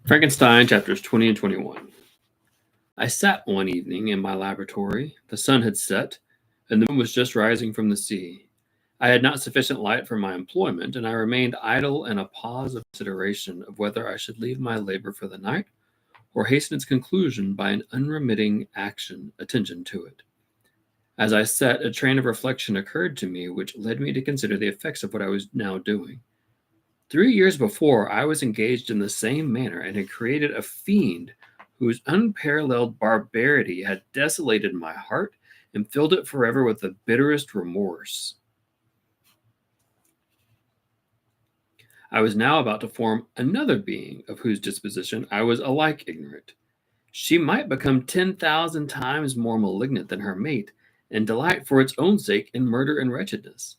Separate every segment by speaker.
Speaker 1: Frankenstein, chapters 20 and 21. I sat one evening in my laboratory. The sun had set, and the moon was just rising from the sea. I had not sufficient light for my employment, and I remained idle in a pause of consideration of whether I should leave my labor for the night or hasten its conclusion by an unremitting attention to it. As I sat, a train of reflection occurred to me which led me to consider the effects of what I was now doing. 3 years before, I was engaged in the same manner and had created a fiend whose unparalleled barbarity had desolated my heart and filled it forever with the bitterest remorse. I was now about to form another being of whose disposition I was alike ignorant. She might become 10,000 times more malignant than her mate, and delight for its own sake in murder and wretchedness.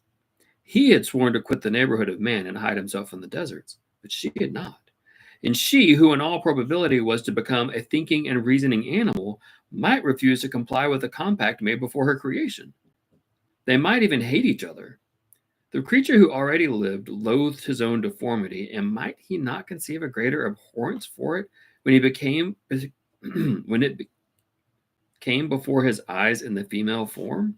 Speaker 1: He had sworn to quit the neighborhood of man and hide himself in the deserts, but she had not. And she, who in all probability was to become a thinking and reasoning animal, might refuse to comply with the compact made before her creation. They might even hate each other. The creature who already lived loathed his own deformity, and might he not conceive a greater abhorrence for it when when it came before his eyes in the female form?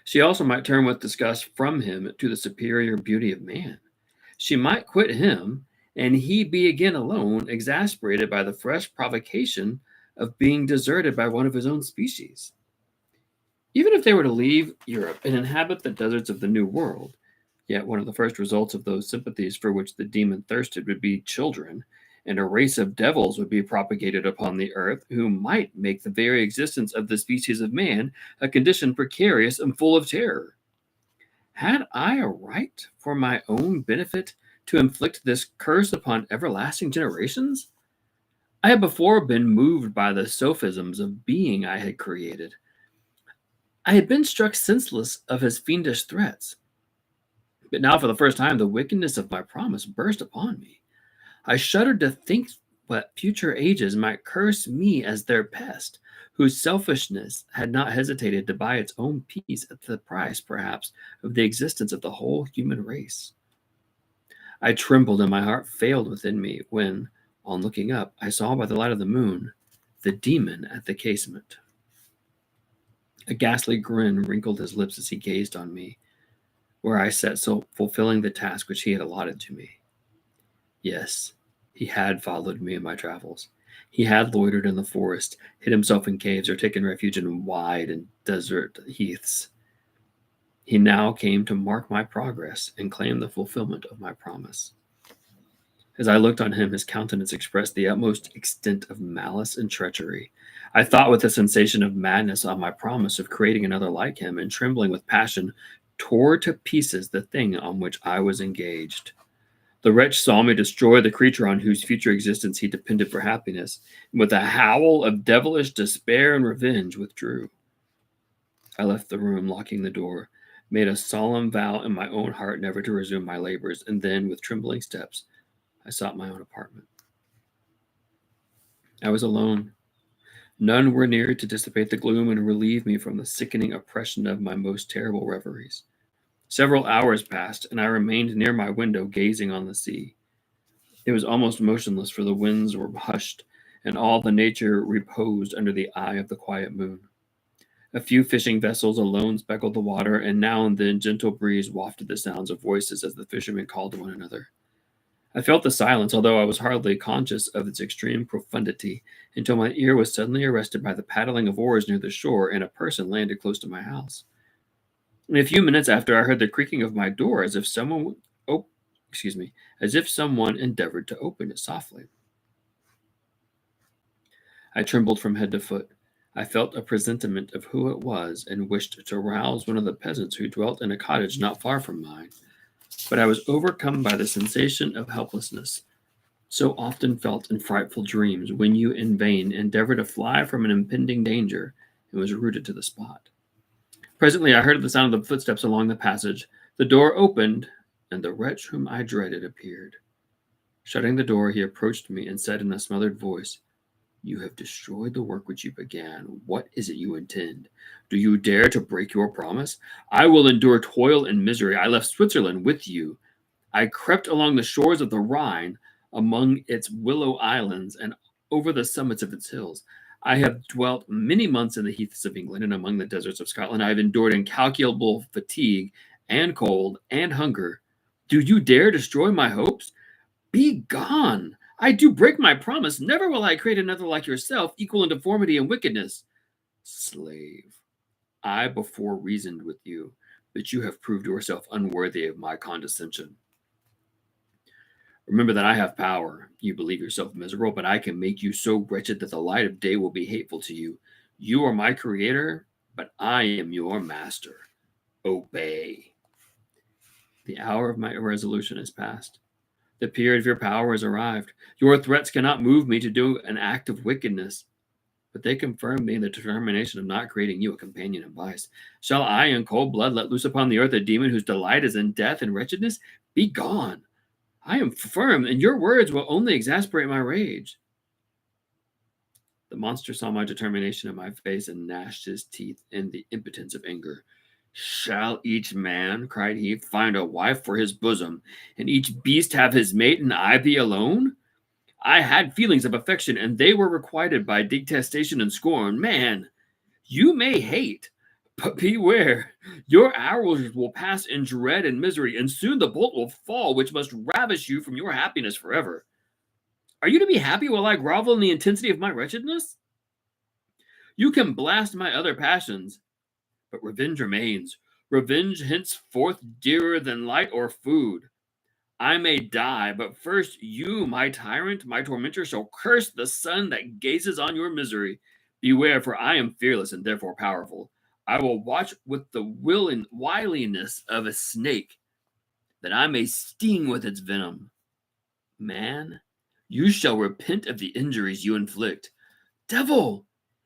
Speaker 1: She also might turn with disgust from him to the superior beauty of man. She might quit him, and he be again alone, exasperated by the fresh provocation of being deserted by one of his own species. Even if they were to leave Europe and inhabit the deserts of the New World, yet one of the first results of those sympathies for which the demon thirsted would be children, and a race of devils would be propagated upon the earth who might make the very existence of the species of man a condition precarious and full of terror. Had I a right, for my own benefit, to inflict this curse upon everlasting generations? I had before been moved by the sophisms of being I had created. I had been struck senseless of his fiendish threats. But now, for the first time, the wickedness of my promise burst upon me. I shuddered to think what future ages might curse me as their pest, whose selfishness had not hesitated to buy its own peace at the price, perhaps, of the existence of the whole human race. I trembled and my heart failed within me when, on looking up, I saw by the light of the moon the demon at the casement. A ghastly grin wrinkled his lips as he gazed on me, where I sat so fulfilling the task which he had allotted to me. Yes, he had followed me in my travels. He had loitered in the forest, hid himself in caves, or taken refuge in wide and desert heaths. He now came to mark my progress and claim the fulfillment of my promise. As I looked on him, his countenance expressed the utmost extent of malice and treachery. I thought with a sensation of madness on my promise of creating another like him, and trembling with passion, tore to pieces the thing on which I was engaged. The wretch saw me destroy the creature on whose future existence he depended for happiness, and with a howl of devilish despair and revenge withdrew. I left the room, locking the door, made a solemn vow in my own heart never to resume my labors, and then, with trembling steps, I sought my own apartment. I was alone. None were near to dissipate the gloom and relieve me from the sickening oppression of my most terrible reveries. Several hours passed, and I remained near my window gazing on the sea. It was almost motionless, for the winds were hushed, and all the nature reposed under the eye of the quiet moon. A few fishing vessels alone speckled the water, and now and then gentle breeze wafted the sounds of voices as the fishermen called to one another. I felt the silence, although I was hardly conscious of its extreme profundity, until my ear was suddenly arrested by the paddling of oars near the shore, and a person landed close to my house. In a few minutes after, I heard the creaking of my door, as if someone endeavored to open it softly. I trembled from head to foot. I felt a presentiment of who it was, and wished to rouse one of the peasants who dwelt in a cottage not far from mine. But I was overcome by the sensation of helplessness, so often felt in frightful dreams, when you in vain endeavor to fly from an impending danger, and was rooted to the spot. Presently I heard the sound of the footsteps along the passage. The door opened, and the wretch whom I dreaded appeared. Shutting the door, he approached me and said in a smothered voice, "You have destroyed the work which you began. What is it you intend? Do you dare to break your promise? I will endure toil and misery. I left Switzerland with you. I crept along the shores of the Rhine, among its willow islands and over the summits of its hills. I have dwelt many months in the heaths of England and among the deserts of Scotland. I have endured incalculable fatigue and cold and hunger. Do you dare destroy my hopes? Be gone! I do break my promise. Never will I create another like yourself, equal in deformity and wickedness. Slave, I before reasoned with you, but you have proved yourself unworthy of my condescension. Remember that I have power. You believe yourself miserable, but I can make you so wretched that the light of day will be hateful to you. You are my creator, but I am your master. Obey. The hour of my irresolution is past. The period of your power has arrived. Your threats cannot move me to do an act of wickedness, but they confirm me in the determination of not creating you a companion in vice. Shall I, in cold blood, let loose upon the earth a demon whose delight is in death and wretchedness? Be gone. I am firm, and your words will only exasperate my rage. The monster saw my determination in my face and gnashed his teeth in the impotence of anger. Shall each man, cried he, find a wife for his bosom, and each beast have his mate, and I be alone? I had feelings of affection, and they were requited by detestation and scorn. Man, you may hate, but beware. Your hours will pass in dread and misery, and soon the bolt will fall which must ravish you from your happiness forever. Are you to be happy while I grovel in the intensity of my wretchedness? You can blast my other passions, but revenge remains. Revenge henceforth dearer than light or food. I may die, but first you, my tyrant, my tormentor, shall curse the sun that gazes on your misery. Beware, for I am fearless and therefore powerful. I will watch with the will and wiliness of a snake, that I may sting with its venom. Man, you shall repent of the injuries you inflict. Devil,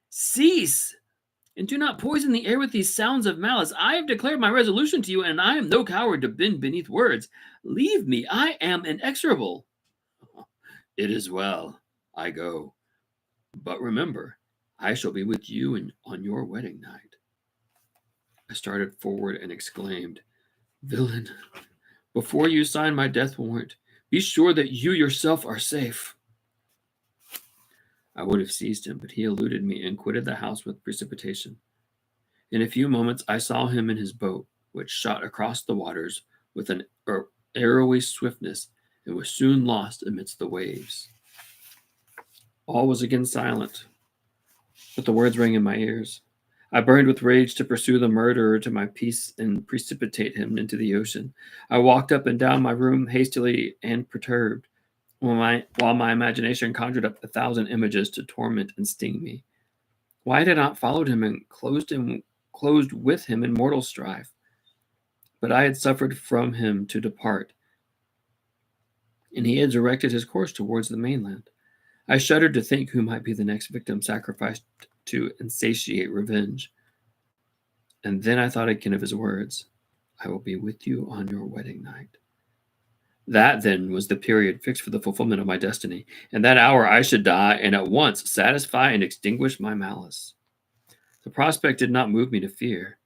Speaker 1: cease! And do not poison the air with these sounds of malice. I have declared my resolution to you, and I am no coward to bend beneath words. Leave me, I am inexorable. It is well, I go. But remember, I shall be with you on your wedding night. I started forward and exclaimed, Villain, before you sign my death warrant, be sure that you yourself are safe. I would have seized him, but he eluded me and quitted the house with precipitation. In a few moments I saw him in his boat, which shot across the waters with an arrowy swiftness and was soon lost amidst the waves. All was again silent, but the words rang in my ears. I burned with rage to pursue the murderer to my peace and precipitate him into the ocean. I walked up and down my room hastily and perturbed, while my imagination conjured up 1,000 images to torment and sting me. Why had I not followed him and closed with him in mortal strife? But I had suffered from him to depart, and he had directed his course towards the mainland. I shuddered to think who might be the next victim sacrificed to insatiate revenge. And then I thought again of his words, I will be with you on your wedding night. That, then, was the period fixed for the fulfillment of my destiny. In that hour I should die, and at once satisfy and extinguish my malice. The prospect did not move me to fear.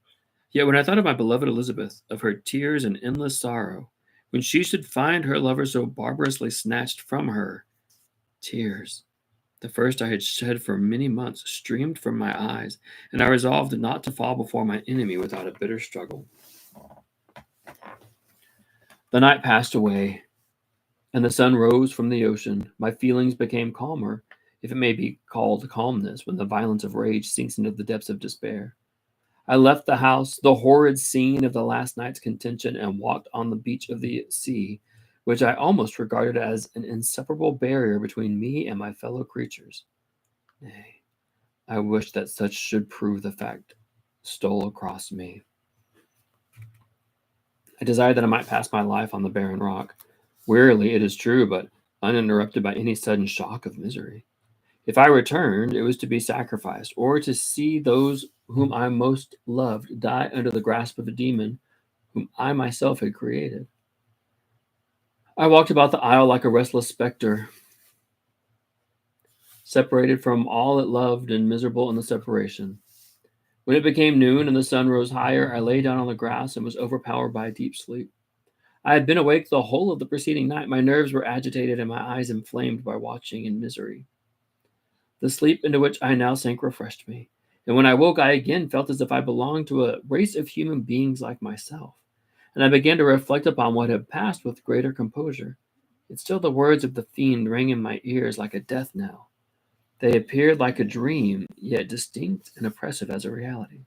Speaker 1: Yet when I thought of my beloved Elizabeth, of her tears and endless sorrow, when she should find her lover so barbarously snatched from her, tears, the first I had shed for many months, streamed from my eyes, and I resolved not to fall before my enemy without a bitter struggle. The night passed away, and the sun rose from the ocean. My feelings became calmer, if it may be called calmness, when the violence of rage sinks into the depths of despair. I left the house, the horrid scene of the last night's contention, and walked on the beach of the sea, which I almost regarded as an inseparable barrier between me and my fellow creatures. Nay, I wish that such should prove the fact stole across me. I desired that I might pass my life on the barren rock, wearily, it is true, but uninterrupted by any sudden shock of misery. If I returned, it was to be sacrificed, or to see those whom I most loved die under the grasp of a demon whom I myself had created. I walked about the isle like a restless spectre, separated from all it loved and miserable in the separation. When it became noon and the sun rose higher, I lay down on the grass and was overpowered by a deep sleep. I had been awake the whole of the preceding night. My nerves were agitated and my eyes inflamed by watching in misery. The sleep into which I now sank refreshed me, and when I woke, I again felt as if I belonged to a race of human beings like myself, and I began to reflect upon what had passed with greater composure. Yet still the words of the fiend rang in my ears like a death knell. They appeared like a dream, yet distinct and oppressive as a reality.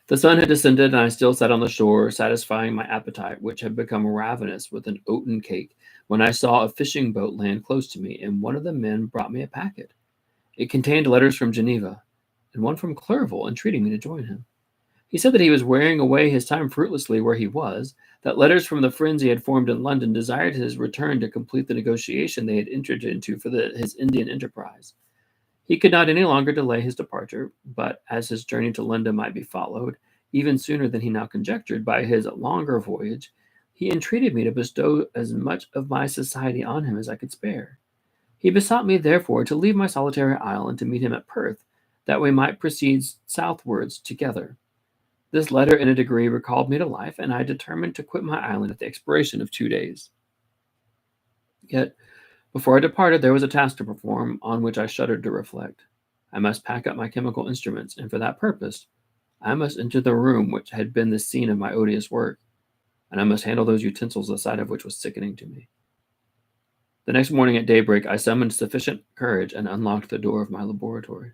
Speaker 1: The sun had descended, and I still sat on the shore, satisfying my appetite, which had become ravenous with an oaten cake, when I saw a fishing boat land close to me, and one of the men brought me a packet. It contained letters from Geneva, and one from Clerval, entreating me to join him. He said that he was wearing away his time fruitlessly where he was, that letters from the friends he had formed in London desired his return to complete the negotiation they had entered into for his Indian enterprise. He could not any longer delay his departure, but as his journey to London might be followed, even sooner than he now conjectured, by his longer voyage, he entreated me to bestow as much of my society on him as I could spare. He besought me, therefore, to leave my solitary isle and to meet him at Perth, that we might proceed southwards together. This letter in a degree recalled me to life, and I determined to quit my island at the expiration of 2 days. Yet, before I departed, there was a task to perform on which I shuddered to reflect. I must pack up my chemical instruments, and for that purpose, I must enter the room which had been the scene of my odious work, and I must handle those utensils, the sight of which was sickening to me. The next morning at daybreak, I summoned sufficient courage and unlocked the door of my laboratory.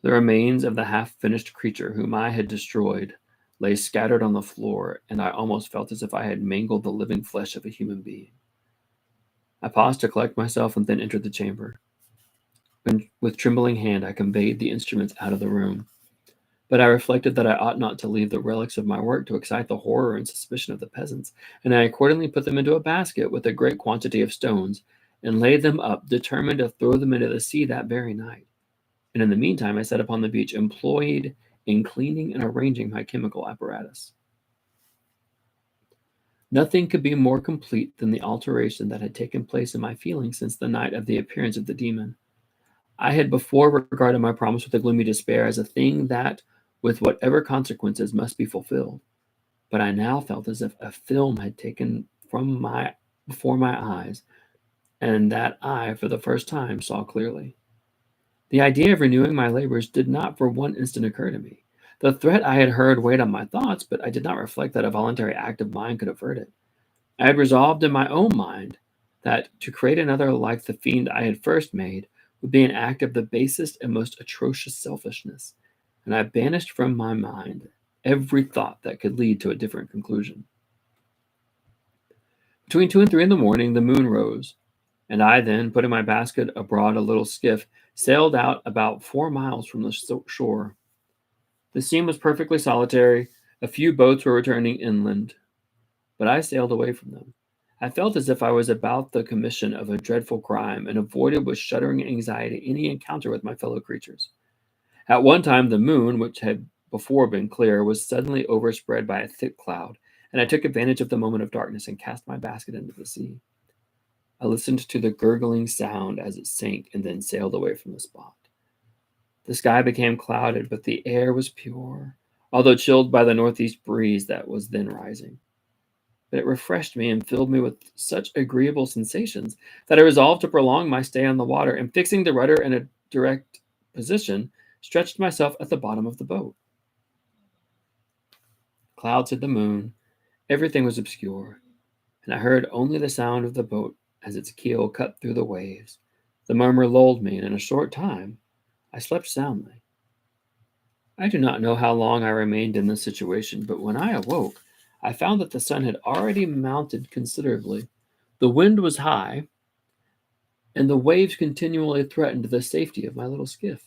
Speaker 1: The remains of the half-finished creature whom I had destroyed lay scattered on the floor, and I almost felt as if I had mangled the living flesh of a human being. I paused to collect myself and then entered the chamber. With trembling hand, I conveyed the instruments out of the room. But I reflected that I ought not to leave the relics of my work to excite the horror and suspicion of the peasants, and I accordingly put them into a basket with a great quantity of stones, and laid them up, determined to throw them into the sea that very night. And in the meantime, I sat upon the beach, employed in cleaning and arranging my chemical apparatus. Nothing could be more complete than the alteration that had taken place in my feelings since the night of the appearance of the demon. I had before regarded my promise with a gloomy despair as a thing that, with whatever consequences, must be fulfilled. But I now felt as if a film had taken from before my eyes, and that I, for the first time, saw clearly. The idea of renewing my labors did not for one instant occur to me. The threat I had heard weighed on my thoughts, but I did not reflect that a voluntary act of mine could avert it. I had resolved in my own mind that to create another like the fiend I had first made would be an act of the basest and most atrocious selfishness, and I banished from my mind every thought that could lead to a different conclusion. Between 2 and 3 in the morning, the moon rose, and I then, putting my basket aboard a little skiff, sailed out about 4 miles from the shore. The scene was perfectly solitary. A few boats were returning inland, but I sailed away from them. I felt as if I was about the commission of a dreadful crime, and avoided with shuddering anxiety any encounter with my fellow creatures. At one time, the moon, which had before been clear, was suddenly overspread by a thick cloud, and I took advantage of the moment of darkness and cast my basket into the sea. I listened to the gurgling sound as it sank, and then sailed away from the spot. The sky became clouded, but the air was pure, although chilled by the northeast breeze that was then rising. But it refreshed me and filled me with such agreeable sensations that I resolved to prolong my stay on the water, and fixing the rudder in a direct position, stretched myself at the bottom of the boat. Clouds hid the moon, everything was obscure, and I heard only the sound of the boat as its keel cut through the waves. The murmur lulled me, and in a short time I slept soundly. I do not know how long I remained in this situation, but when I awoke, I found that the sun had already mounted considerably. The wind was high, and the waves continually threatened the safety of my little skiff.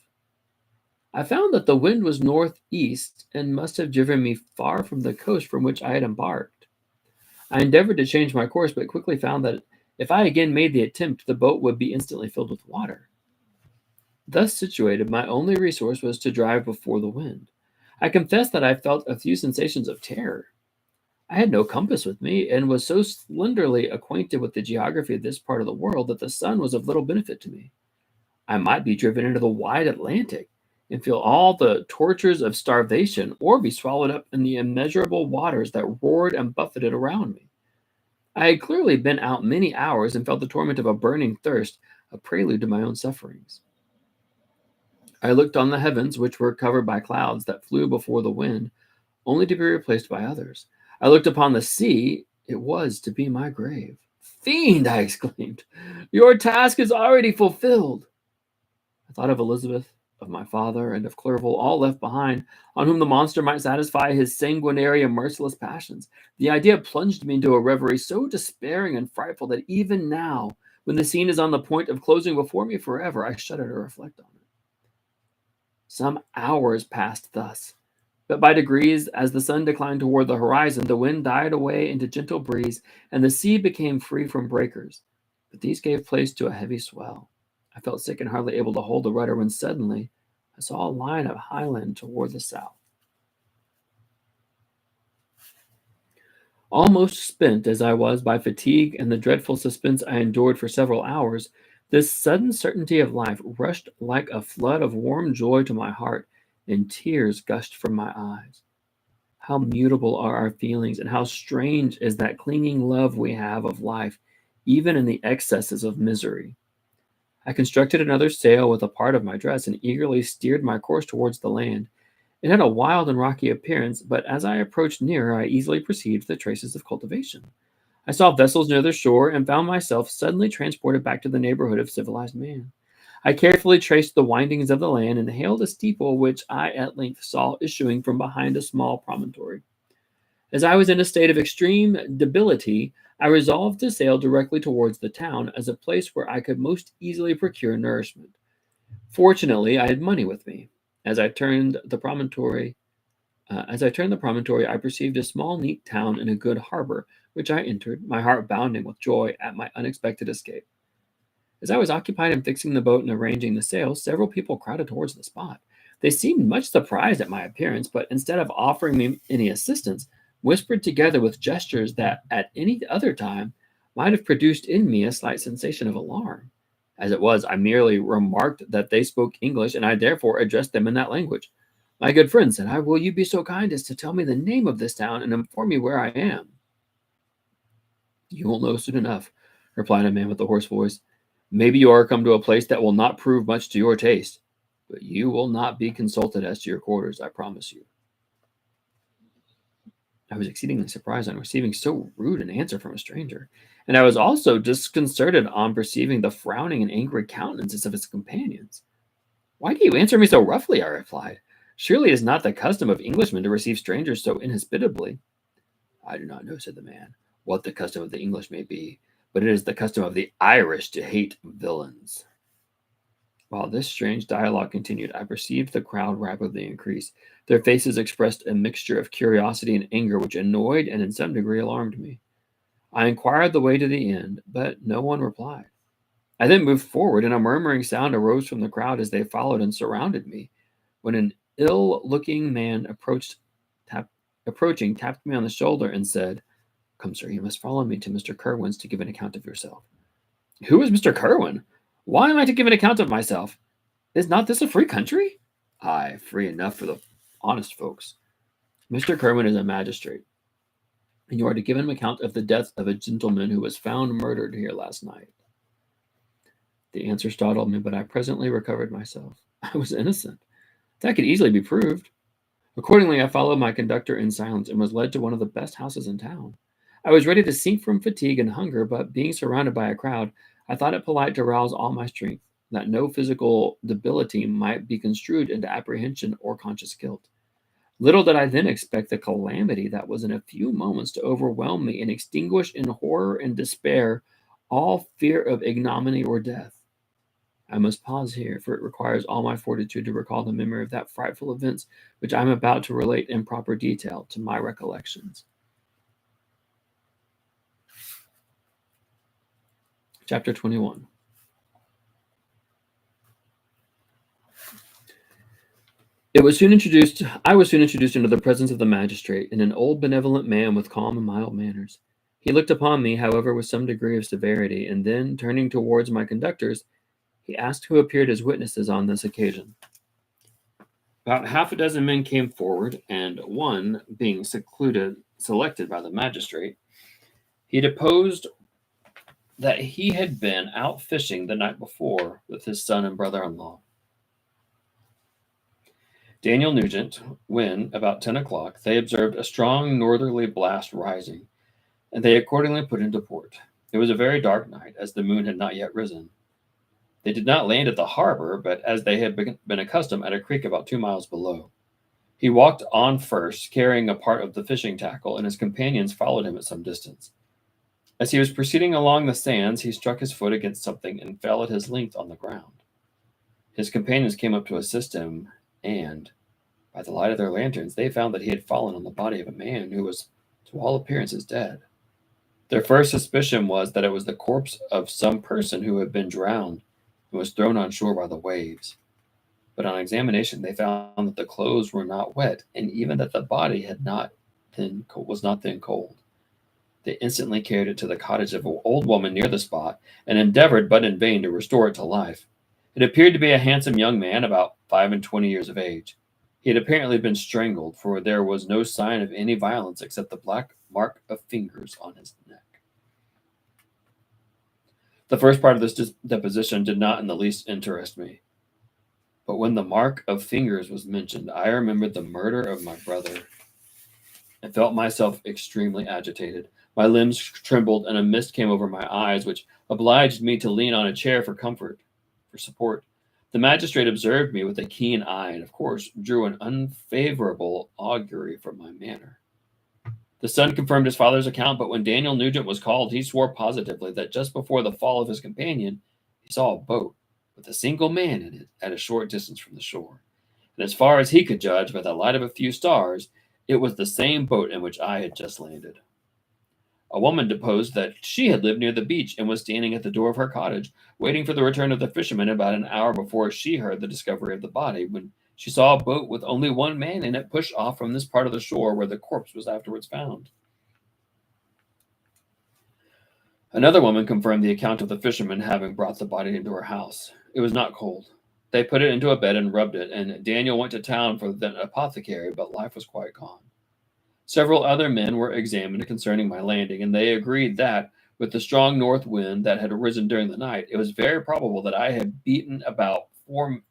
Speaker 1: I found that the wind was northeast, and must have driven me far from the coast from which I had embarked. I endeavored to change my course, but quickly found that if I again made the attempt, the boat would be instantly filled with water. Thus situated, my only resource was to drive before the wind. I confess that I felt a few sensations of terror. I had no compass with me, and was so slenderly acquainted with the geography of this part of the world that the sun was of little benefit to me. I might be driven into the wide Atlantic, and feel all the tortures of starvation, or be swallowed up in the immeasurable waters that roared and buffeted around me. I had clearly been out many hours and felt the torment of a burning thirst, a prelude to my own sufferings. I looked on the heavens, which were covered by clouds that flew before the wind, only to be replaced by others. I looked upon the sea, it was to be my grave. Fiend, I exclaimed, your task is already fulfilled. I thought of Elizabeth, of my father, and of Clerval, all left behind, on whom the monster might satisfy his sanguinary and merciless passions. The idea plunged me into a reverie so despairing and frightful that even now, when the scene is on the point of closing before me forever, I shudder to reflect on it. Some hours passed thus, but by degrees, as the sun declined toward the horizon, the wind died away into gentle breeze, and the sea became free from breakers. But these gave place to a heavy swell. I felt sick and hardly able to hold the rudder when suddenly I saw a line of highland toward the south. Almost spent as I was by fatigue and the dreadful suspense I endured for several hours, this sudden certainty of life rushed like a flood of warm joy to my heart, and tears gushed from my eyes. How mutable are our feelings, and how strange is that clinging love we have of life, even in the excesses of misery. I constructed another sail with a part of my dress and eagerly steered my course towards the land. It had a wild and rocky appearance, but as I approached nearer, I easily perceived the traces of cultivation. I saw vessels near the shore and found myself suddenly transported back to the neighborhood of civilized man. I carefully traced the windings of the land and hailed a steeple which I at length saw issuing from behind a small promontory. As I was in a state of extreme debility, I resolved to sail directly towards the town as a place where I could most easily procure nourishment. Fortunately, I had money with me. As I turned the promontory, I perceived a small, neat town in a good harbor, which I entered, my heart bounding with joy at my unexpected escape. As I was occupied in fixing the boat and arranging the sails, several people crowded towards the spot. They seemed much surprised at my appearance, but instead of offering me any assistance, whispered together with gestures that at any other time might have produced in me a slight sensation of alarm. As it was, I merely remarked that they spoke English, and I therefore addressed them in that language. My good friend, said I, will you be so kind as to tell me the name of this town and inform me where I am? You will know soon enough, replied a man with a hoarse voice. Maybe you are come to a place that will not prove much to your taste, but you will not be consulted as to your quarters, I promise you. I was exceedingly surprised on receiving so rude an answer from a stranger, and I was also disconcerted on perceiving the frowning and angry countenances of his companions. Why do you answer me so roughly? I replied. Surely it is not the custom of Englishmen to receive strangers so inhospitably. I do not know, said the man, what the custom of the English may be, but it is the custom of the Irish to hate villains. While this strange dialogue continued, I perceived the crowd rapidly increase. Their faces expressed a mixture of curiosity and anger which annoyed and in some degree alarmed me. I inquired the way to the inn, but no one replied. I then moved forward, and a murmuring sound arose from the crowd as they followed and surrounded me, when an ill-looking man approaching, tapped me on the shoulder and said, Come, sir, you must follow me to Mr. Kerwin's to give an account of yourself. Who is Mr. Kerwin? Why am I to give an account of myself? Is not this a free country? Aye, free enough for the honest folks. Mr. Kerwin is a magistrate, and you are to give him account of the death of a gentleman who was found murdered here last night. The answer startled me, but I presently recovered myself. I was innocent. That could easily be proved. Accordingly, I followed my conductor in silence and was led to one of the best houses in town. I was ready to sink from fatigue and hunger, but being surrounded by a crowd, I thought it polite to rouse all my strength, that no physical debility might be construed into apprehension or conscious guilt. Little did I then expect the calamity that was in a few moments to overwhelm me and extinguish in horror and despair all fear of ignominy or death. I must pause here, for it requires all my fortitude to recall the memory of that frightful events which I am about to relate in proper detail to my recollections. Chapter 21. I was soon introduced into the presence of the magistrate, and an old benevolent man with calm and mild manners. He looked upon me, however, with some degree of severity, and then, turning towards my conductors, he asked who appeared as witnesses on this occasion. About half a dozen men came forward, and one, being selected by the magistrate, he deposed that he had been out fishing the night before with his son and brother-in-law. Daniel Nugent, when, about 10 o'clock, they observed a strong northerly blast rising, and they accordingly put into port. It was a very dark night, as the moon had not yet risen. They did not land at the harbor, but as they had been accustomed, at a creek about 2 miles below. He walked on first, carrying a part of the fishing tackle, and his companions followed him at some distance. As he was proceeding along the sands, he struck his foot against something and fell at his length on the ground. His companions came up to assist him, and, by the light of their lanterns, they found that he had fallen on the body of a man who was, to all appearances, dead. Their first suspicion was that it was the corpse of some person who had been drowned and was thrown on shore by the waves. But on examination, they found that the clothes were not wet, and even that the body was not then cold. They instantly carried it to the cottage of an old woman near the spot, and endeavored, but in vain, to restore it to life. It appeared to be a handsome young man, about 25 years of age. He had apparently been strangled, for there was no sign of any violence except the black mark of fingers on his neck. The first part of this deposition did not in the least interest me. But when the mark of fingers was mentioned, I remembered the murder of my brother and felt myself extremely agitated. My limbs trembled, and a mist came over my eyes, which obliged me to lean on a chair for support. The magistrate observed me with a keen eye, and of course drew an unfavorable augury from my manner. The son confirmed his father's account, but when Daniel Nugent was called, he swore positively that just before the fall of his companion, he saw a boat with a single man in it at a short distance from the shore. And as far as he could judge by the light of a few stars, it was the same boat in which I had just landed. A woman deposed that she had lived near the beach and was standing at the door of her cottage, waiting for the return of the fishermen about an hour before she heard the discovery of the body, when she saw a boat with only one man in it push off from this part of the shore where the corpse was afterwards found. Another woman confirmed the account of the fishermen having brought the body into her house. It was not cold. They put it into a bed and rubbed it, and Daniel went to town for the apothecary, but life was quite gone. Several other men were examined concerning my landing, and they agreed that, with the strong north wind that had arisen during the night, it was very probable that I had beaten about for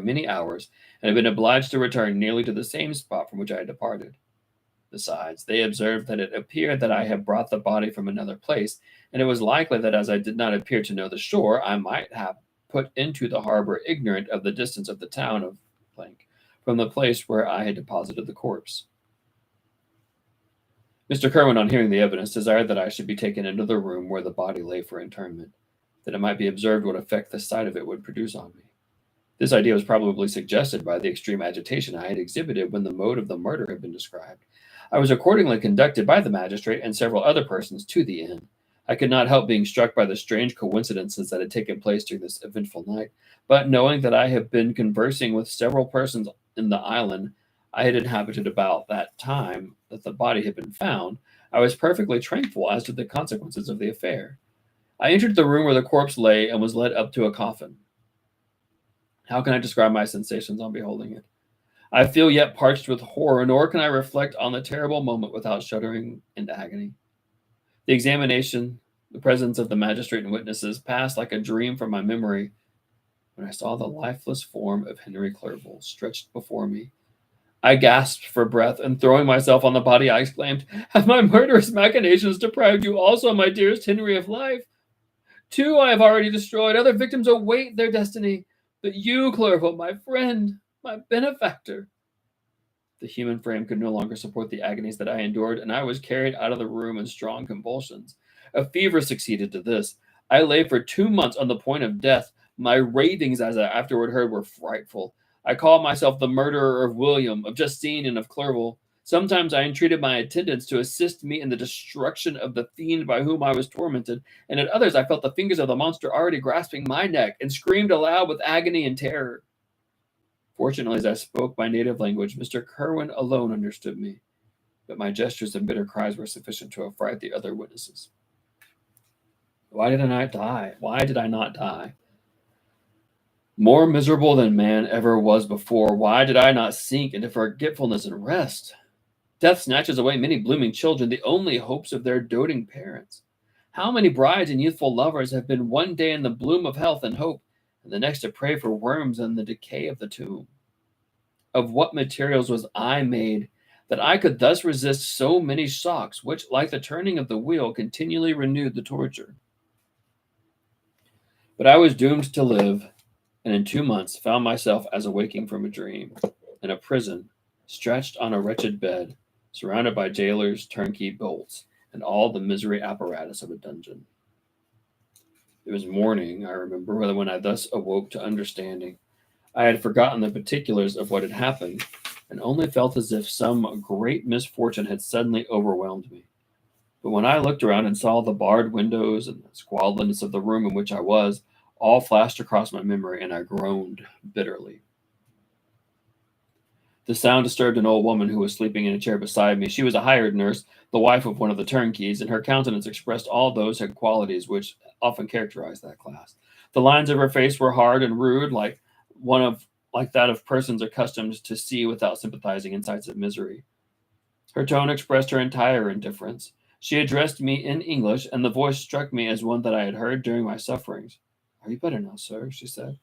Speaker 1: many hours, and had been obliged to return nearly to the same spot from which I had departed. Besides, they observed that it appeared that I had brought the body from another place, and it was likely that as I did not appear to know the shore, I might have put into the harbor ignorant of the distance of the town of from the place where I had deposited the corpse. Mr. Kerwin, on hearing the evidence, desired that I should be taken into the room where the body lay for interment, that it might be observed what effect the sight of it would produce on me. This idea was probably suggested by the extreme agitation I had exhibited when the mode of the murder had been described. I was accordingly conducted by the magistrate and several other persons to the inn. I could not help being struck by the strange coincidences that had taken place during this eventful night, but knowing that I had been conversing with several persons in the island I had inhabited about that time that the body had been found, I was perfectly tranquil as to the consequences of the affair. I entered the room where the corpse lay and was led up to a coffin. How can I describe my sensations on beholding it? I feel yet parched with horror, nor can I reflect on the terrible moment without shuddering and agony. The examination, the presence of the magistrate and witnesses, passed like a dream from my memory when I saw the lifeless form of Henry Clerval stretched before me. I gasped for breath, and throwing myself on the body, I exclaimed, "Have my murderous machinations deprived you also, my dearest Henry, of life? Two I have already destroyed. Other victims await their destiny. But you, Clerval, my friend, my benefactor." The human frame could no longer support the agonies that I endured, and I was carried out of the room in strong convulsions. A fever succeeded to this. I lay for 2 months on the point of death. My ravings, as I afterward heard, were frightful. I called myself the murderer of William, of Justine, and of Clerval. Sometimes I entreated my attendants to assist me in the destruction of the fiend by whom I was tormented, and at others I felt the fingers of the monster already grasping my neck, and screamed aloud with agony and terror. Fortunately, as I spoke my native language, Mr. Kerwin alone understood me, but my gestures and bitter cries were sufficient to affright the other witnesses. Why did I not die? Why did I not die? More miserable than man ever was before, why did I not sink into forgetfulness and rest? Death snatches away many blooming children, the only hopes of their doting parents. How many brides and youthful lovers have been one day in the bloom of health and hope, and the next to pray for worms and the decay of the tomb? Of what materials was I made that I could thus resist so many shocks, which, like the turning of the wheel, continually renewed the torture? But I was doomed to live, and in 2 months found myself as awaking from a dream, in a prison, stretched on a wretched bed, surrounded by jailers, turnkey bolts, and all the misery apparatus of a dungeon. It was morning, I remember, when I thus awoke to understanding. I had forgotten the particulars of what had happened, and only felt as if some great misfortune had suddenly overwhelmed me. But when I looked around and saw the barred windows and the squalidness of the room in which I was, all flashed across my memory, and I groaned bitterly. The sound disturbed an old woman who was sleeping in a chair beside me. She was a hired nurse, the wife of one of the turnkeys, and her countenance expressed all those qualities which often characterize that class. The lines of her face were hard and rude, like that of persons accustomed to see without sympathizing in sights of misery. Her tone expressed her entire indifference. She addressed me in English, and the voice struck me as one that I had heard during my sufferings. "Are you better now, sir?" she said.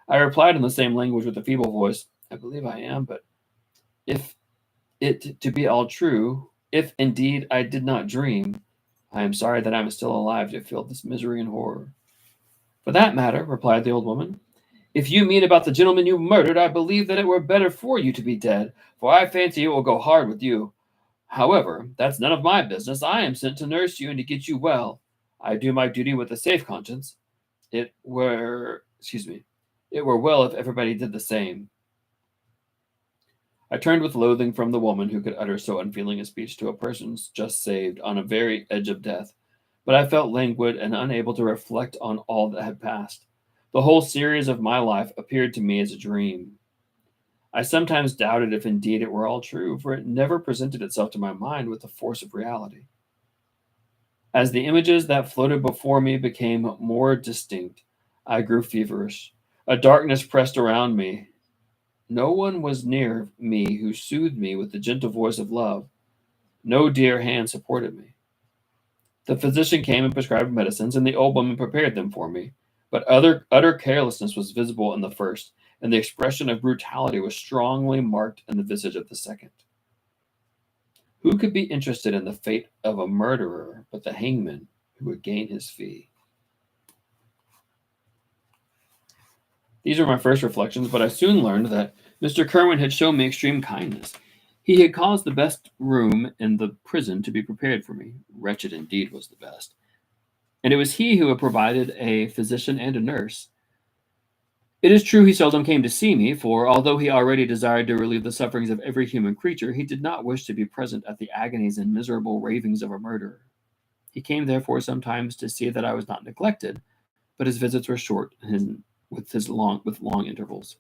Speaker 1: I replied in the same language with a feeble voice, "I believe I am, but if it to be all true, if indeed I did not dream, I am sorry that I am still alive to feel this misery and horror." "For that matter," replied the old woman, "if you mean about the gentleman you murdered, I believe that it were better for you to be dead, for I fancy it will go hard with you. However, that's none of my business. I am sent to nurse you and to get you well. I do my duty with a safe conscience. It were well if everybody did the same." I turned with loathing from the woman who could utter so unfeeling a speech to a person just saved on a very edge of death, but I felt languid and unable to reflect on all that had passed. The whole series of my life appeared to me as a dream. I sometimes doubted if indeed it were all true, for it never presented itself to my mind with the force of reality. As the images that floated before me became more distinct, I grew feverish. A darkness pressed around me. No one was near me who soothed me with the gentle voice of love. No dear hand supported me. The physician came and prescribed medicines, and the old woman prepared them for me. But utter carelessness was visible in the first, and the expression of brutality was strongly marked in the visage of the second. Who could be interested in the fate of a murderer but the hangman who would gain his fee? These were my first reflections, but I soon learned that Mr. Kerwin had shown me extreme kindness. He had caused the best room in the prison to be prepared for me. Wretched indeed was the best. And it was he who had provided a physician and a nurse. It is true he seldom came to see me, for although he already desired to relieve the sufferings of every human creature, he did not wish to be present at the agonies and miserable ravings of a murderer. He came therefore sometimes to see that I was not neglected, but his visits were short and with long intervals.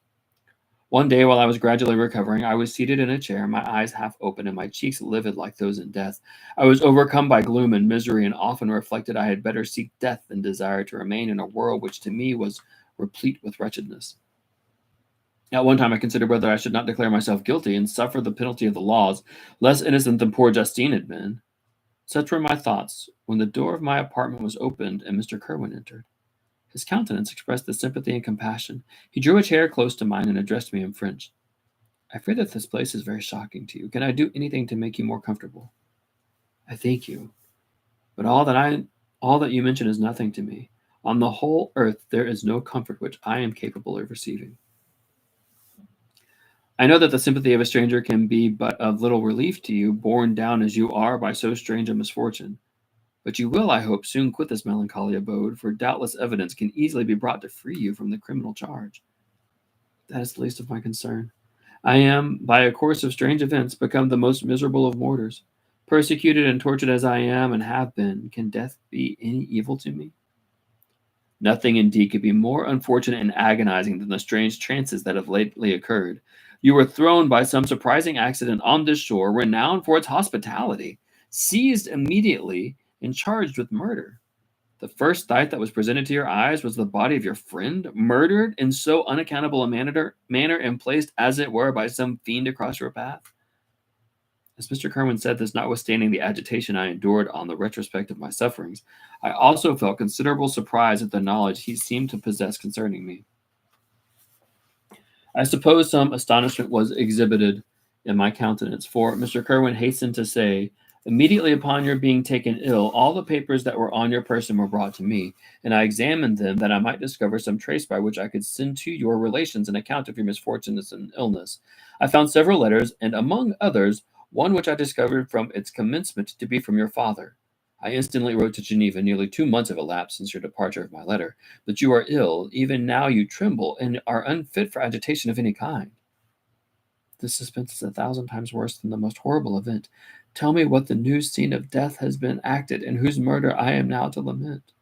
Speaker 1: One day, while I was gradually recovering, I was seated in a chair, my eyes half open and my cheeks livid like those in death. I was overcome by gloom and misery, and often reflected I had better seek death than desire to remain in a world which to me was replete with wretchedness. At one time I considered whether I should not declare myself guilty and suffer the penalty of the laws, less innocent than poor Justine had been. Such were my thoughts when the door of my apartment was opened and Mr. Kerwin entered. His countenance expressed the sympathy and compassion. He drew a chair close to mine and addressed me in French. "I fear that this place is very shocking to you. Can I do anything to make you more comfortable?" "I thank you, but all that you mention is nothing to me. On the whole earth there is no comfort which I am capable of receiving. I know that the sympathy of a stranger can be but of little relief to you, borne down as you are by so strange a misfortune. But you will, I hope, soon quit this melancholy abode, for doubtless evidence can easily be brought to free you from the criminal charge." "That is the least of my concern. I am, by a course of strange events, become the most miserable of mortals. Persecuted and tortured as I am and have been, can death be any evil to me?" "Nothing indeed could be more unfortunate and agonizing than the strange trances that have lately occurred. You were thrown by some surprising accident on this shore, renowned for its hospitality, seized immediately, and charged with murder. The first sight that was presented to your eyes was the body of your friend, murdered in so unaccountable a manner and placed, as it were, by some fiend across your path. As Mr. Kerwin said this, notwithstanding the agitation I endured on the retrospect of my sufferings, I also felt considerable surprise at the knowledge he seemed to possess concerning me. I suppose some astonishment was exhibited in my countenance, for Mr. Kerwin hastened to say, "Immediately upon your being taken ill, all the papers that were on your person were brought to me, and I examined them that I might discover some trace by which I could send to your relations an account of your misfortunes and illness. I found several letters, and among others, one which I discovered from its commencement to be from your father. I instantly wrote to Geneva, nearly 2 months have elapsed since your departure of my letter, that you are ill, even now you tremble, and are unfit for agitation of any kind. This suspense is 1,000 times worse than the most horrible event. Tell me what the new scene of death has been acted, and whose murder I am now to lament."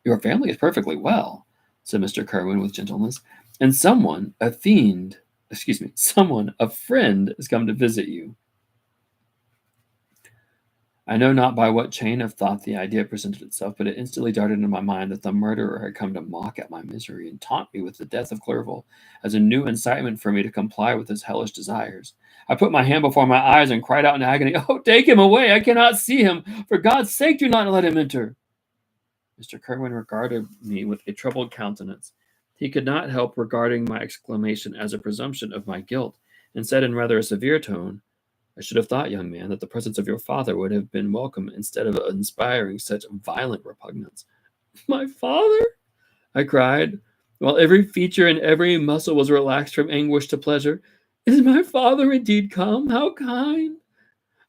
Speaker 1: "Your family is perfectly well," said Mr. Kerwin with gentleness, "and someone, a friend, has come to visit you." I know not by what chain of thought the idea presented itself, but it instantly darted into my mind that the murderer had come to mock at my misery and taunt me with the death of Clerval as a new incitement for me to comply with his hellish desires. I put my hand before my eyes and cried out in agony, "Oh, take him away! I cannot see him! For God's sake, do not let him enter!" Mr. Kerwin regarded me with a troubled countenance. He could not help regarding my exclamation as a presumption of my guilt, and said in rather a severe tone, "I should have thought, young man, that the presence of your father would have been welcome instead of inspiring such violent repugnance." "My father?" I cried, while every feature and every muscle was relaxed from anguish to pleasure. "Is my father indeed come? How kind!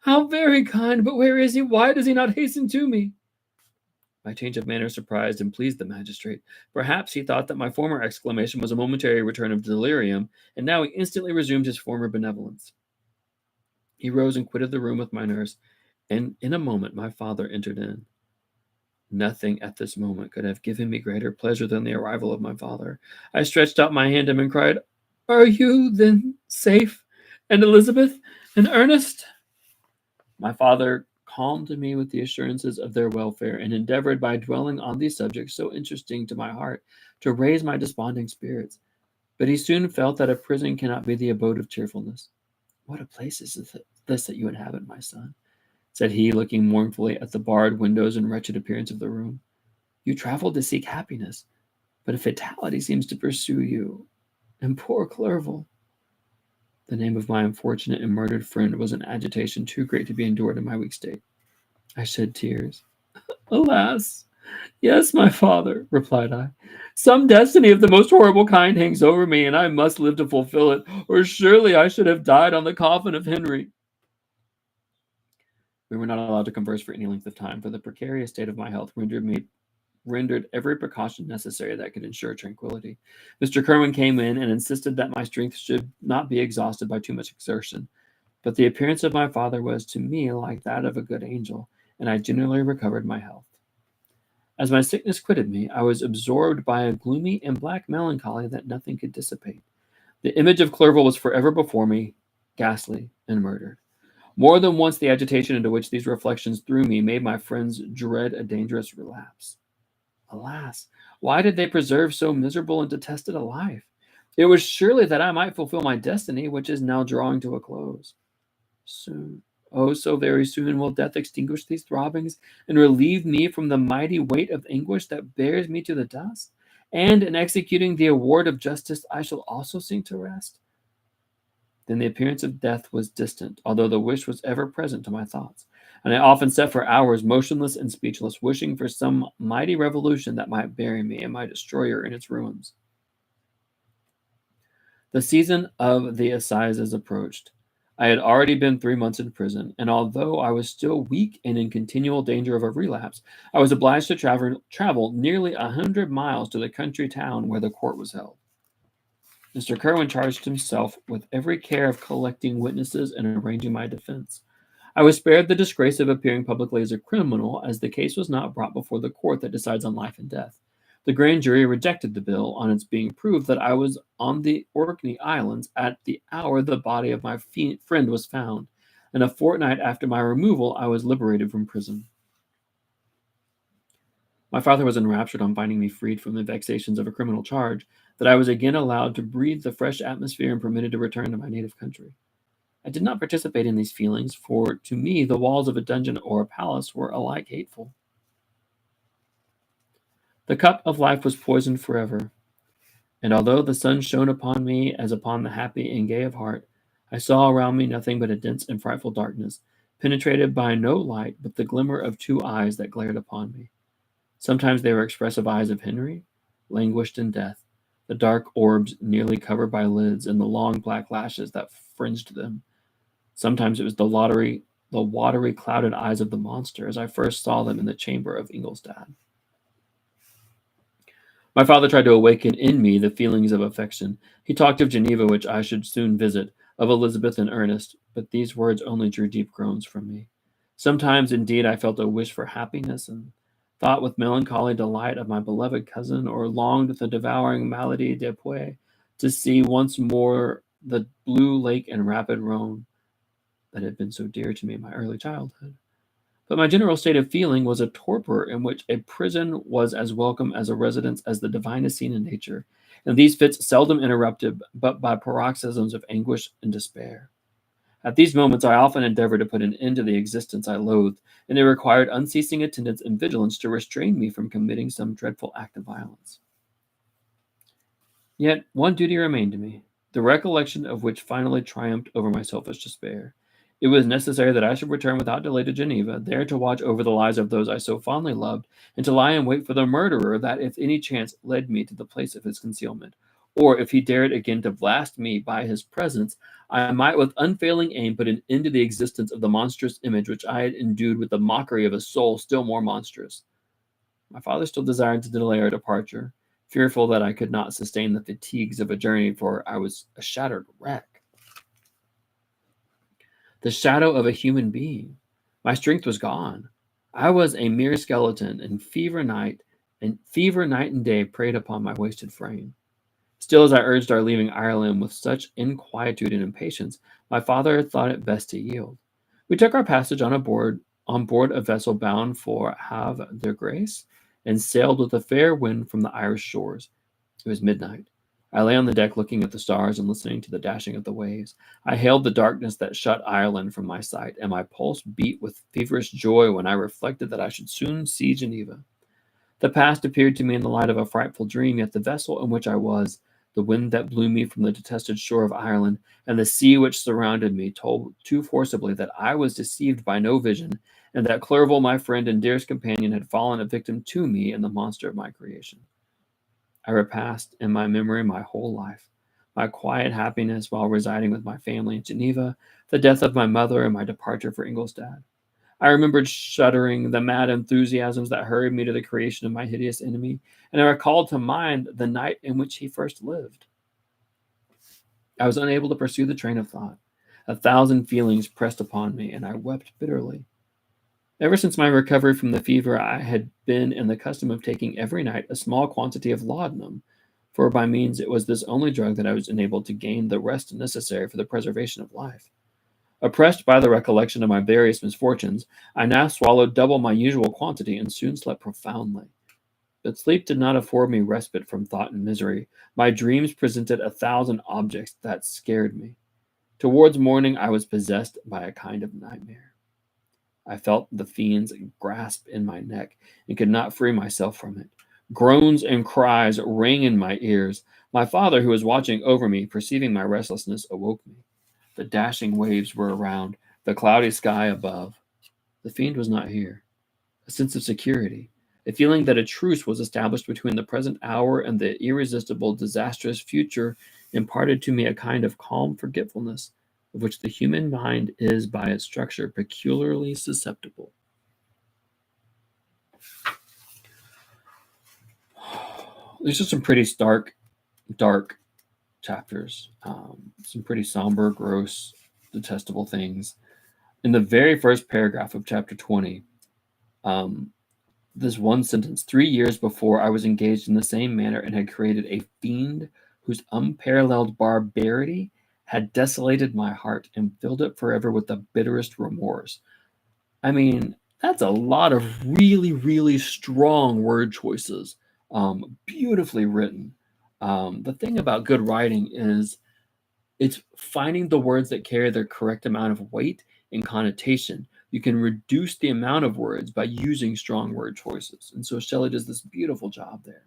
Speaker 1: How very kind! But where is he? Why does he not hasten to me?" My change of manner surprised and pleased the magistrate. Perhaps he thought that my former exclamation was a momentary return of delirium, and now he instantly resumed his former benevolence. He rose and quitted the room with my nurse, and in a moment my father entered in. Nothing at this moment could have given me greater pleasure than the arrival of my father. I stretched out my hand to him and cried, "Are you, then, safe? And Elizabeth? And Ernest?" My father calmed me with the assurances of their welfare, and endeavored, by dwelling on these subjects so interesting to my heart, to raise my desponding spirits. But he soon felt that a prison cannot be the abode of cheerfulness. "What a place is this that you inhabit, my son?" said he, looking mournfully at the barred windows and wretched appearance of the room. "You traveled to seek happiness, but a fatality seems to pursue you. And poor Clerval!" The name of my unfortunate and murdered friend was an agitation too great to be endured in my weak state. I shed tears. "Alas! Yes, my father," replied I. "Some destiny of the most horrible kind hangs over me, and I must live to fulfill it, or surely I should have died on the coffin of Henry." We were not allowed to converse for any length of time, for the precarious state of my health rendered every precaution necessary that could ensure tranquillity. Mr. Kerwin came in and insisted that my strength should not be exhausted by too much exertion. But the appearance of my father was to me like that of a good angel, and I generally recovered my health. As my sickness quitted me, I was absorbed by a gloomy and black melancholy that nothing could dissipate. The image of Clerval was forever before me, ghastly and murdered. More than once the agitation into which these reflections threw me made my friends dread a dangerous relapse. Alas, why did they preserve so miserable and detested a life? It was surely that I might fulfill my destiny, which is now drawing to a close. Soon, oh, so very soon, will death extinguish these throbbings and relieve me from the mighty weight of anguish that bears me to the dust. And in executing the award of justice, I shall also sink to rest. Then the appearance of death was distant, although the wish was ever present to my thoughts, and I often sat for hours motionless and speechless, wishing for some mighty revolution that might bury me and my destroyer in its ruins. The season of the assizes approached. I had already been 3 months in prison, and although I was still weak and in continual danger of a relapse, I was obliged to travel nearly 100 miles to the country town where the court was held. Mr. Kerwin charged himself with every care of collecting witnesses and arranging my defense. I was spared the disgrace of appearing publicly as a criminal, as the case was not brought before the court that decides on life and death. The grand jury rejected the bill on its being proved that I was on the Orkney Islands at the hour the body of my friend was found, and a fortnight after my removal I was liberated from prison. My father was enraptured on finding me freed from the vexations of a criminal charge, that I was again allowed to breathe the fresh atmosphere and permitted to return to my native country. I did not participate in these feelings, for to me the walls of a dungeon or a palace were alike hateful. The cup of life was poisoned forever, and although the sun shone upon me as upon the happy and gay of heart, I saw around me nothing but a dense and frightful darkness, penetrated by no light but the glimmer of two eyes that glared upon me. Sometimes they were expressive eyes of Henry, languished in death, the dark orbs nearly covered by lids and the long black lashes that fringed them. Sometimes it was the watery, clouded eyes of the monster, as I first saw them in the chamber of Ingolstadt. My father tried to awaken in me the feelings of affection. He talked of Geneva, which I should soon visit, of Elizabeth and Ernest, but these words only drew deep groans from me. Sometimes, indeed, I felt a wish for happiness, and thought with melancholy delight of my beloved cousin, or longed with a devouring malady de puer to see once more the blue lake and rapid Rhone that had been so dear to me in my early childhood. But my general state of feeling was a torpor in which a prison was as welcome as a residence as the divinest scene in nature, and these fits seldom interrupted but by paroxysms of anguish and despair. At these moments I often endeavored to put an end to the existence I loathed, and it required unceasing attendance and vigilance to restrain me from committing some dreadful act of violence. Yet one duty remained to me, the recollection of which finally triumphed over my selfish despair. It was necessary that I should return without delay to Geneva, there to watch over the lives of those I so fondly loved, and to lie in wait for the murderer that, if any chance led me to the place of his concealment, or if he dared again to blast me by his presence, I might with unfailing aim put an end to the existence of the monstrous image which I had endued with the mockery of a soul still more monstrous. My father still desired to delay our departure, fearful that I could not sustain the fatigues of a journey, for I was a shattered wreck, the shadow of a human being. My strength was gone. I was a mere skeleton, and fever night and day preyed upon my wasted frame. Still, as I urged our leaving Ireland with such inquietude and impatience, my father thought it best to yield. We took our passage on board a vessel bound for Havre de Grace, and sailed with a fair wind from the Irish shores. It was midnight. I lay on the deck looking at the stars and listening to the dashing of the waves. I hailed the darkness that shut Ireland from my sight, and my pulse beat with feverish joy when I reflected that I should soon see Geneva. The past appeared to me in the light of a frightful dream, yet the vessel in which I was, the wind that blew me from the detested shore of Ireland, and the sea which surrounded me told too forcibly that I was deceived by no vision, and that Clerval, my friend and dearest companion, had fallen a victim to me and the monster of my creation. I repassed in my memory my whole life, my quiet happiness while residing with my family in Geneva, the death of my mother, and my departure for Ingolstadt. I remembered shuddering the mad enthusiasms that hurried me to the creation of my hideous enemy, and I recalled to mind the night in which he first lived. I was unable to pursue the train of thought. A thousand feelings pressed upon me, and I wept bitterly. Ever since my recovery from the fever, I had been in the custom of taking every night a small quantity of laudanum, for by means it was this only drug that I was enabled to gain the rest necessary for the preservation of life. Oppressed by the recollection of my various misfortunes, I now swallowed double my usual quantity and soon slept profoundly. But sleep did not afford me respite from thought and misery. My dreams presented a thousand objects that scared me. Towards morning, I was possessed by a kind of nightmare. I felt the fiend's grasp in my neck and could not free myself from it. Groans and cries rang in my ears. My father, who was watching over me, perceiving my restlessness, awoke me. The dashing waves were around, the cloudy sky above. The fiend was not here. A sense of security, a feeling that a truce was established between the present hour and the irresistible, disastrous future, imparted to me a kind of calm forgetfulness, of which the human mind is, by its structure, peculiarly susceptible. These are some pretty stark, dark chapters. Some pretty somber, gross, detestable things. In the very first paragraph of chapter 20, um, this one sentence: 3 years before, I was engaged in the same manner and had created a fiend whose unparalleled barbarity had desolated my heart and filled it forever with the bitterest remorse. I mean, That's a lot of really, really strong word choices. Beautifully written. The thing about good writing is it's finding the words that carry the correct amount of weight and connotation. You can reduce the amount of words by using strong word choices. And so Shelley does this beautiful job there.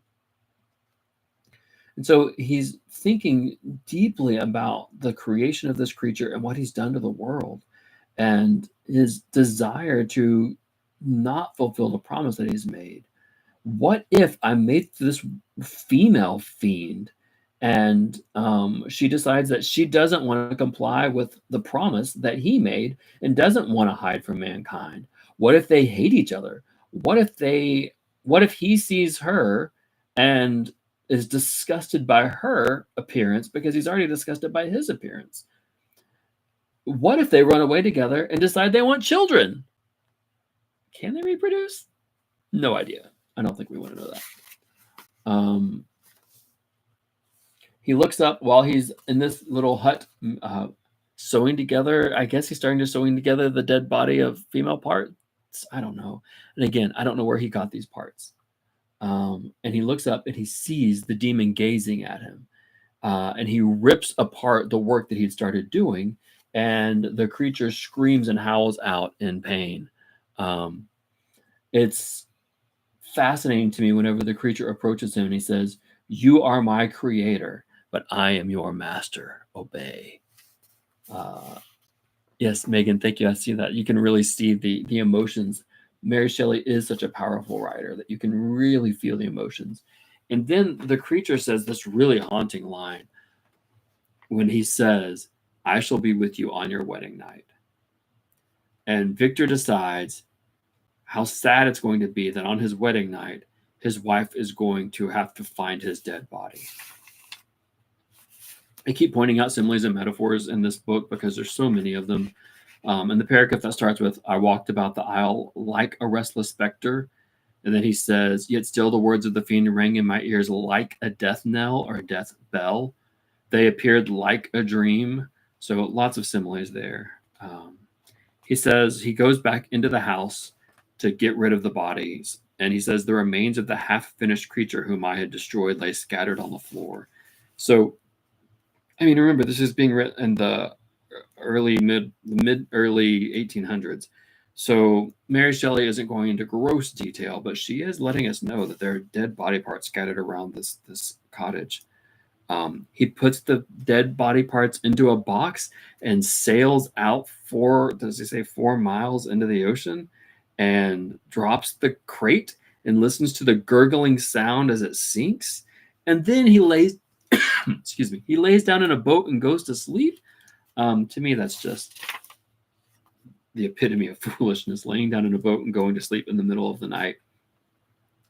Speaker 1: And so he's thinking deeply about the creation of this creature and what he's done to the world and his desire to not fulfill the promise that he's made. What if I made this female fiend and she decides that she doesn't want to comply with the promise that he made and doesn't want to hide from mankind? What if they hate each other? What if he sees her and is disgusted by her appearance because he's already disgusted by his appearance? What if they run away together and decide they want children? Can they reproduce? No idea. I don't think we want to know that. He looks up while he's in this little hut sewing together. I guess he's starting to sewing together the dead body of female parts. I don't know. And again, I don't know where he got these parts. And he looks up and he sees the demon gazing at him. And he rips apart the work that he'd started doing. And the creature screams and howls out in pain. It's fascinating to me whenever the creature approaches him and he says, "You are my creator, but I am your master. Obey." Yes, Megan, thank you. I see that. You can really see the emotions. Mary Shelley is such a powerful writer that you can really feel the emotions. And then the creature says this really haunting line when he says, "I shall be with you on your wedding night." And Victor decides how sad it's going to be that on his wedding night, his wife is going to have to find his dead body. I keep pointing out similes and metaphors in this book because there's so many of them. And the paragraph that starts with, "I walked about the aisle like a restless specter." And then he says, "Yet still the words of the fiend rang in my ears like a death knell or a death bell. They appeared like a dream." So lots of similes there. He says he goes back into the house to get rid of the bodies. And he says the remains of the half-finished creature whom I had destroyed lay scattered on the floor. So, I mean, remember, this is being written in the early 1800s. So Mary Shelley isn't going into gross detail, but she is letting us know that there are dead body parts scattered around this cottage. He puts the dead body parts into a box and sails out does he say 4 miles into the ocean and drops the crate and listens to the gurgling sound as it sinks. And then he lays, excuse me, he lays down in a boat and goes to sleep. To me, that's just the epitome of foolishness, laying down in a boat and going to sleep in the middle of the night.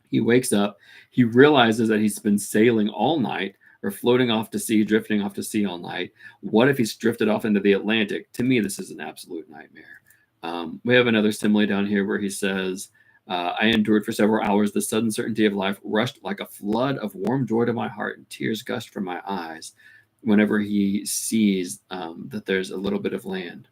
Speaker 1: He wakes up, he realizes that he's been sailing all night or floating off to sea, drifting off to sea all night. What if he's drifted off into the Atlantic? To me, this is an absolute nightmare. We have another simile down here where he says, "I endured for several hours. The sudden certainty of life rushed like a flood of warm joy to my heart, and tears gushed from my eyes whenever he sees that there's a little bit of land.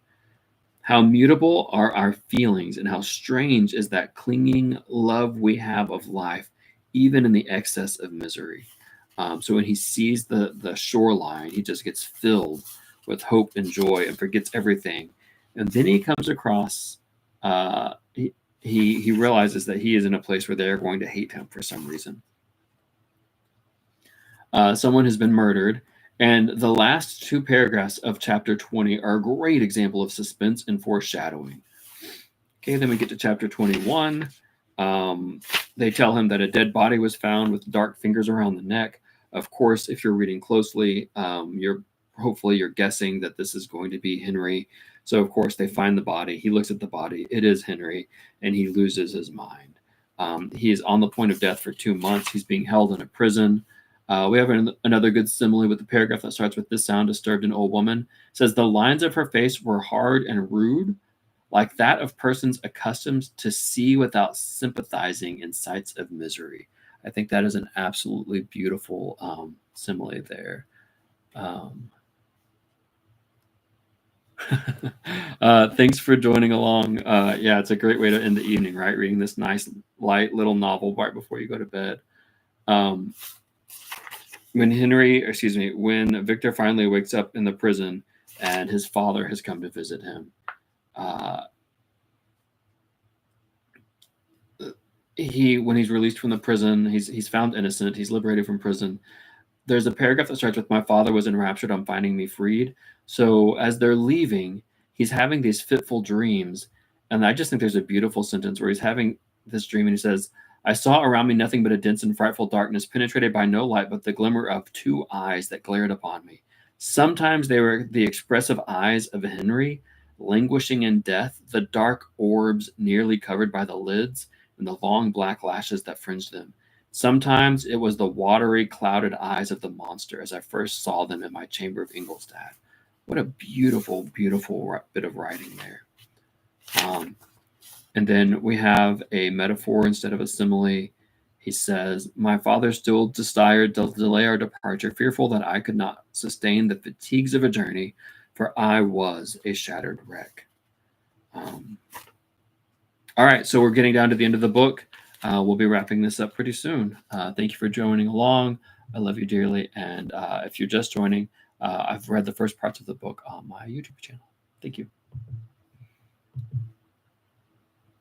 Speaker 1: How mutable are our feelings, and how strange is that clinging love we have of life, even in the excess of misery." So when he sees the shoreline, he just gets filled with hope and joy and forgets everything. And then he comes across, he realizes that he is in a place where they're going to hate him for some reason. Someone has been murdered. And the last two paragraphs of chapter 20 are a great example of suspense and foreshadowing. Okay, then we get to chapter 21. They tell him that a dead body was found with dark fingers around the neck. Of course, if you're reading closely, hopefully you're guessing that this is going to be Henry. So of course they find the body. He looks at the body. It is Henry, and he loses his mind. He is on the point of death for 2 months. He's being held in a prison. We have another good simile with the paragraph that starts with, "This sound disturbed an old woman." It says, "The lines of her face were hard and rude, like that of persons accustomed to see without sympathizing in sights of misery." I think that is an absolutely beautiful simile there. Thanks for joining along. Yeah, it's a great way to end the evening, right? Reading this nice, light little novel right before you go to bed. Um, when Victor finally wakes up in the prison and his father has come to visit him, uh, when he's released from the prison, he's found innocent. He's liberated from prison. There's a paragraph that starts with, "My father was enraptured on finding me freed." So as they're leaving, he's having these fitful dreams. And I just think there's a beautiful sentence where he's having this dream and he says, "I saw around me nothing but a dense and frightful darkness, penetrated by no light but the glimmer of two eyes that glared upon me. Sometimes they were the expressive eyes of Henry, languishing in death, the dark orbs nearly covered by the lids, and the long black lashes that fringed them. Sometimes it was the watery, clouded eyes of the monster as I first saw them in my chamber of Ingolstadt." What a beautiful, beautiful bit of writing there. And then we have a metaphor instead of a simile. He says, "My father still desired to delay our departure, fearful that I could not sustain the fatigues of a journey, for I was a shattered wreck." Um, all right, so we're getting down to the end of the book. We'll be wrapping this up pretty soon. Thank you for joining along. I love you dearly. And if you're just joining, I've read the first parts of the book on my YouTube channel. Thank you.